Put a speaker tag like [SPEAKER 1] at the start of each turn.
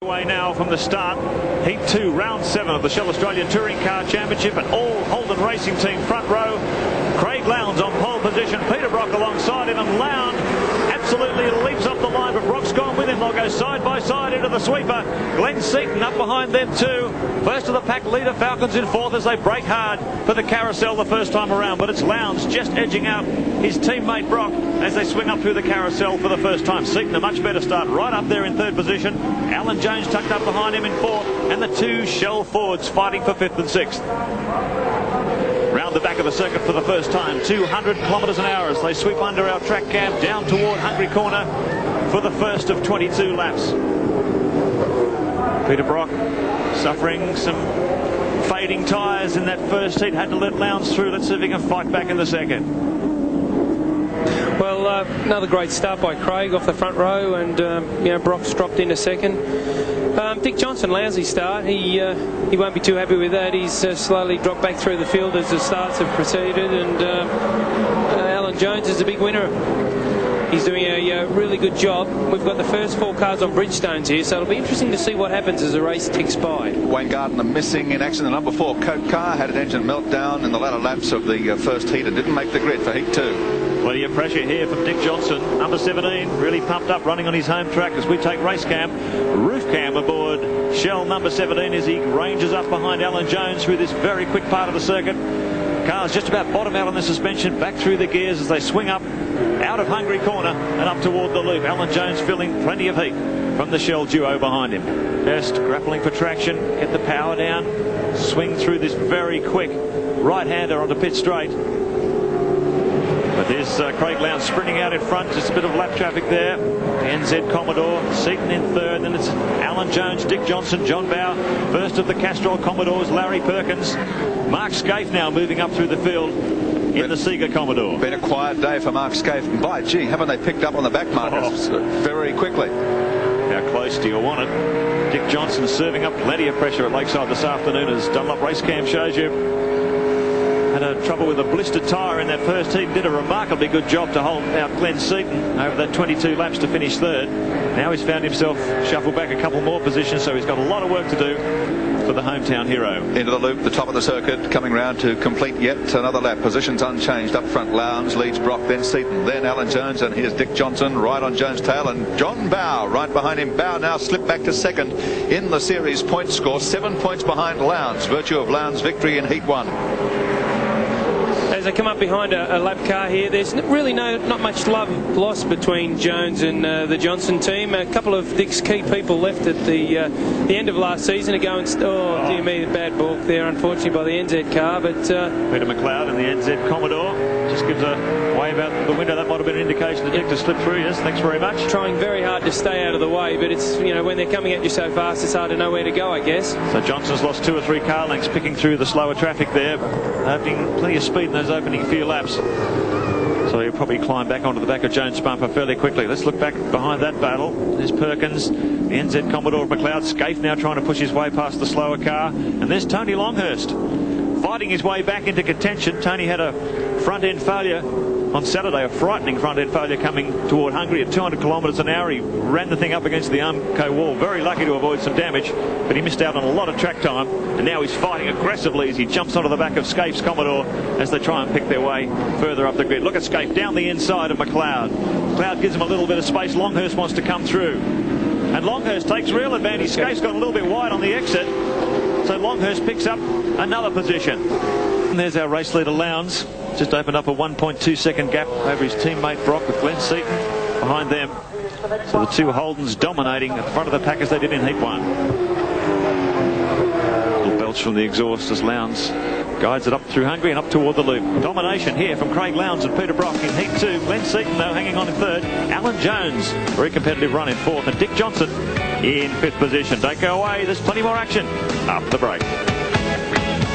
[SPEAKER 1] Away now from the start. Heat 2, round 7 of the Shell Australian Touring Car Championship, and all Holden Racing Team front row. Craig Lowndes on pole position, Peter Brock alongside him, and Lowndes absolutely leaps off the line, but Brock's gone with him. They'll go side by side into the sweeper. Glenn Seaton up behind them too. First of the pack leader, Falcons in fourth as they break hard for the carousel the first time around, but it's Lowndes just edging out his teammate Brock as they swing up through the carousel for the first time. Seaton a much better start, right up there in third position. Alan Jones tucked up behind him in fourth, and the two Shell Fords fighting for fifth and sixth. Round the back of the circuit for the first time, 200 kilometres an hour as they sweep under our track cam down toward Hungry Corner for the first of 22 laps. Peter Brock suffering some fading tyres in that first heat, had to let Lowndes through. Let's see if he can fight back in the second.
[SPEAKER 2] Well, another great start by Craig off the front row, and Brock's dropped into second. Dick Johnson, lousy start. He won't be too happy with that. He's slowly dropped back through the field as the starts have proceeded, and Alan Jones is a big winner. He's doing a really good job. We've got the first 4 cars on Bridgestones here, so it'll be interesting to see what happens as the race ticks by.
[SPEAKER 3] Wayne Gardner missing in action. The number 4 Coke car had an engine meltdown in the latter laps of the first heat and didn't make the grid for heat 2.
[SPEAKER 1] Plenty of pressure here from Dick Johnson, number 17, really pumped up, running on his home track as we take race cam, roof cam aboard Shell number 17 as he ranges up behind Alan Jones through this very quick part of the circuit. Cars just about bottom out on the suspension, back through the gears as they swing up out of Hungry Corner and up toward the loop. Alan Jones filling plenty of heat from the Shell duo behind him. Just grappling for traction, get the power down, swing through this very quick right-hander onto pit straight. But there's Craig Lowndes sprinting out in front, just a bit of lap traffic there. NZ Commodore, Seaton in third, then it's Alan Jones, Dick Johnson, John Bowe. First of the Castrol Commodores, Larry Perkins. Mark Scaife now moving up through the field in the Sega Commodore.
[SPEAKER 3] Been a quiet day for Mark Scaife. And by gee, haven't they picked up on the back markers very quickly?
[SPEAKER 1] How close do you want it? Dick Johnson serving up plenty of pressure at Lakeside this afternoon, as Dunlop Race Cam shows you. Had trouble with a blistered tyre in that first heat. Did a remarkably good job to hold out Glenn Seaton over that 22 laps to finish third. Now he's found himself shuffled back a couple more positions, so he's got a lot of work to do for the hometown hero.
[SPEAKER 3] Into the loop, the top of the circuit, coming round to complete yet another lap. Positions unchanged. Up front, Lowndes leads Brock, then Seaton, then Alan Jones, and here's Dick Johnson right on Jones' tail, and John Bowe right behind him. Bowe now slipped back to second in the series point score, 7 points behind Lowndes, virtue of Lowndes' victory in Heat 1.
[SPEAKER 2] As they come up behind a lap car here, there's really not much love lost between Jones and the Johnson team. A couple of Dick's key people left at the end of last season to go and dear me, the bad balk there, unfortunately, by the NZ car. But
[SPEAKER 1] Peter McLeod in the NZ Commodore just gives a wave out the window. That might have been an indication to Dick to slip through. Yes, thanks very much.
[SPEAKER 2] Trying very hard to stay out of the way, but it's, when they're coming at you so fast, it's hard to know where to go, I guess.
[SPEAKER 1] So Johnson's lost 2 or 3 car lengths picking through the slower traffic there, having plenty of speed in those opening few laps. So he'll probably climb back onto the back of Jones' bumper fairly quickly. Let's look back behind that battle. There's Perkins, the NZ Commodore of McLeod. Scaife now trying to push his way past the slower car. And there's Tony Longhurst fighting his way back into contention. Tony had a front-end failure on Saturday, a frightening front-end failure coming toward Hungary at 200 kilometres an hour. He ran the thing up against the Armco wall. Very lucky to avoid some damage, but he missed out on a lot of track time. And now he's fighting aggressively as he jumps onto the back of Scaife's Commodore as they try and pick their way further up the grid. Look at Scaife down the inside of McLeod. McLeod gives him a little bit of space. Longhurst wants to come through, and Longhurst takes real advantage. Scaife's got a little bit wide on the exit, so Longhurst picks up another position. And there's our race leader Lowndes. Just opened up a 1.2 second gap over his teammate Brock, with Glenn Seaton behind them. So the two Holdens dominating at the front of the pack as they did in Heat 1. Little belch from the exhaust as Lowndes guides it up through Hungary and up toward the loop. Domination here from Craig Lowndes and Peter Brock in Heat 2. Glenn Seaton though hanging on in third. Alan Jones, very competitive run in fourth, and Dick Johnson in fifth position. Don't go away, there's plenty more action after the break.